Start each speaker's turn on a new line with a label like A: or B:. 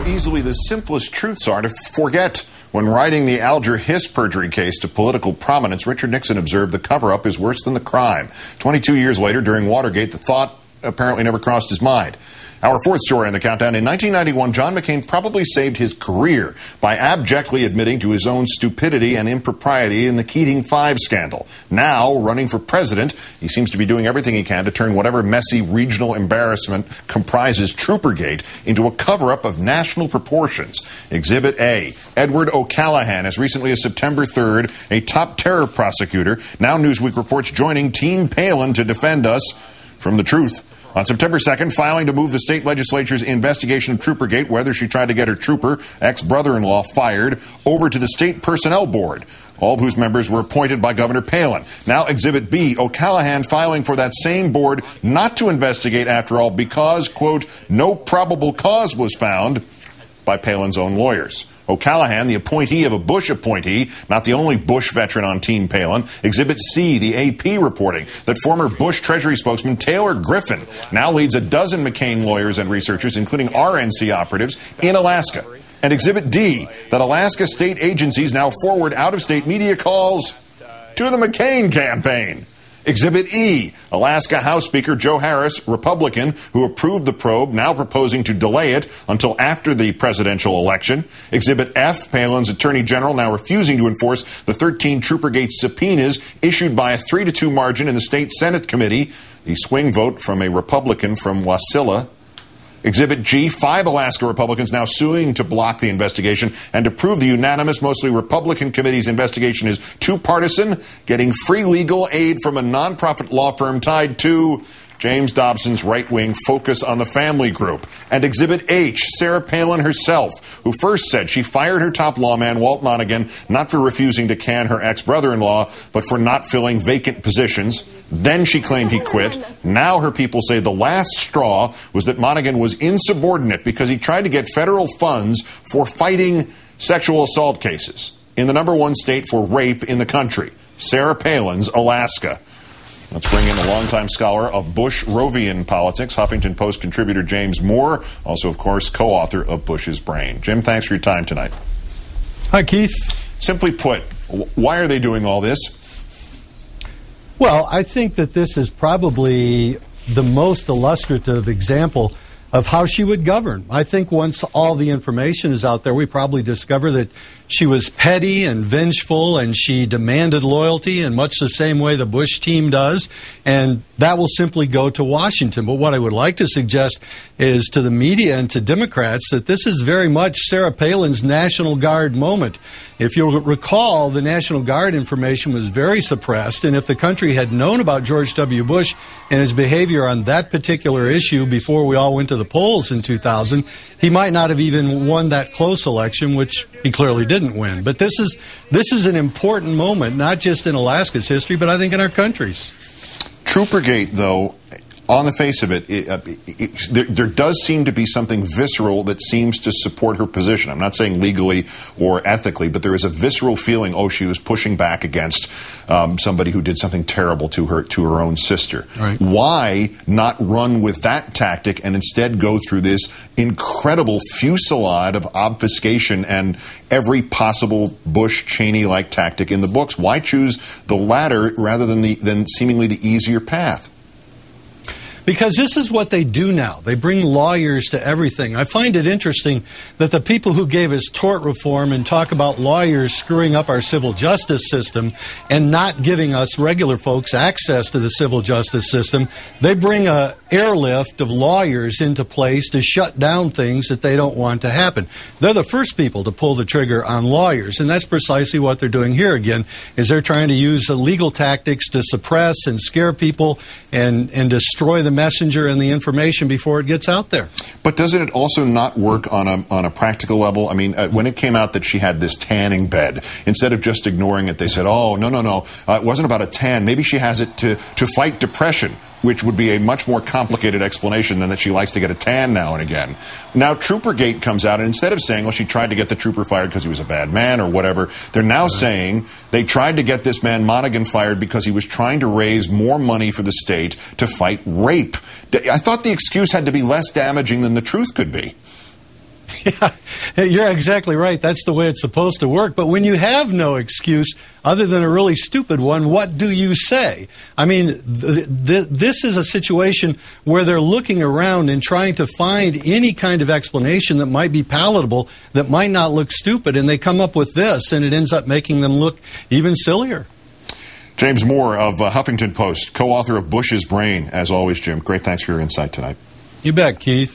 A: how easily the simplest truths are to forget. When riding the Alger Hiss perjury case to political prominence, Richard Nixon observed the cover-up is worse than the crime. 22 years later, during Watergate, the thought apparently never crossed his mind. Our fourth story on the countdown. In 1991, John McCain probably saved his career by abjectly admitting to his own stupidity and impropriety in the Keating 5 scandal. Now, running for president, he seems to be doing everything he can to turn whatever messy regional embarrassment comprises Troopergate into a cover-up of national proportions. Exhibit A. Edward O'Callaghan, as recently as September 3rd, a top terror prosecutor. Now Newsweek reports joining Team Palin to defend us from the truth. On September 2nd, filing to move the state legislature's investigation of Troopergate, whether she tried to get her trooper, ex-brother-in-law, fired, over to the State Personnel Board, all of whose members were appointed by Governor Palin. Now Exhibit B, O'Callaghan filing for that same board not to investigate after all because, quote, no probable cause was found by Palin's own lawyers. O'Callaghan, the appointee of a Bush appointee, not the only Bush veteran on Team Palin. Exhibit C, the AP reporting that former Bush Treasury spokesman Taylor Griffin now leads a dozen McCain lawyers and researchers, including RNC operatives, in Alaska. And Exhibit D, that Alaska state agencies now forward out-of-state media calls to the McCain campaign. Exhibit E, Alaska House Speaker Joe Harris, Republican, who approved the probe, now proposing to delay it until after the presidential election. Exhibit F, Palin's Attorney General now refusing to enforce the 13 Troopergate subpoenas issued by a 3-2 margin in the State Senate Committee, the swing vote from a Republican from Wasilla. Exhibit G, 5 Alaska Republicans now suing to block the investigation and to prove the unanimous, mostly Republican committee's investigation is too partisan, getting free legal aid from a nonprofit law firm tied to James Dobson's right-wing Focus on the Family group. And Exhibit H, Sarah Palin herself, who first said she fired her top lawman, Walt Monaghan, not for refusing to can her ex-brother-in-law, but for not filling vacant positions. Then she claimed he quit. Now her people say the last straw was that Monaghan was insubordinate because he tried to get federal funds for fighting sexual assault cases in the #1 state for rape in the country, Sarah Palin's Alaska. Let's bring in the longtime scholar of Bush-Rovian politics, Huffington Post contributor James Moore, also, of course, co-author of Bush's Brain. Jim, thanks for your time tonight.
B: Hi, Keith.
A: Simply put, why are they doing all this?
B: Well, I think that this is probably the most illustrative example of how she would govern. I think once all the information is out there, we probably discover that she was petty and vengeful, and she demanded loyalty in much the same way the Bush team does, and that will simply go to Washington. But what I would like to suggest is to the media and to Democrats that this is very much Sarah Palin's National Guard moment. If you'll recall, the National Guard information was very suppressed, and if the country had known about George W. Bush and his behavior on that particular issue before we all went to the polls in 2000, he might not have even won that close election, which he clearly didn't win. But this is an important moment, not just in Alaska's history, but I think in our country's.
A: Troopergate, though, on the face of it, there does seem to be something visceral that seems to support her position. I'm not saying legally or ethically, but there is a visceral feeling, she was pushing back against somebody who did something terrible to her own sister. Right. Why not run with that tactic and instead go through this incredible fusillade of obfuscation and every possible Bush-Cheney-like tactic in the books? Why choose the latter rather than seemingly the easier path?
B: Because this is what they do now. They bring lawyers to everything. I find it interesting that the people who gave us tort reform and talk about lawyers screwing up our civil justice system and not giving us regular folks access to the civil justice system, they bring a airlift of lawyers into place to shut down things that they don't want to happen. They're the first people to pull the trigger on lawyers, and that's precisely what they're doing here again, is they're trying to use the legal tactics to suppress and scare people and destroy the messenger and the information before it gets out there.
A: But doesn't it also not work on a practical level? I mean, when it came out that she had this tanning bed, instead of just ignoring it, they said, no, it wasn't about a tan. Maybe she has it to fight depression, which would be a much more complicated explanation than that she likes to get a tan now and again. Now, Troopergate comes out, and instead of saying, well, she tried to get the trooper fired because he was a bad man or whatever, they're now saying they tried to get this man Monaghan fired because he was trying to raise more money for the state to fight rape. I thought the excuse had to be less damaging than the truth could be.
B: Yeah, you're exactly right. That's the way it's supposed to work. But when you have no excuse other than a really stupid one, what do you say? I mean, this is a situation where they're looking around and trying to find any kind of explanation that might be palatable, that might not look stupid, and they come up with this, and it ends up making them look even sillier.
A: James Moore of Huffington Post, co-author of Bush's Brain. As always, Jim, great thanks for your insight tonight.
B: You bet, Keith.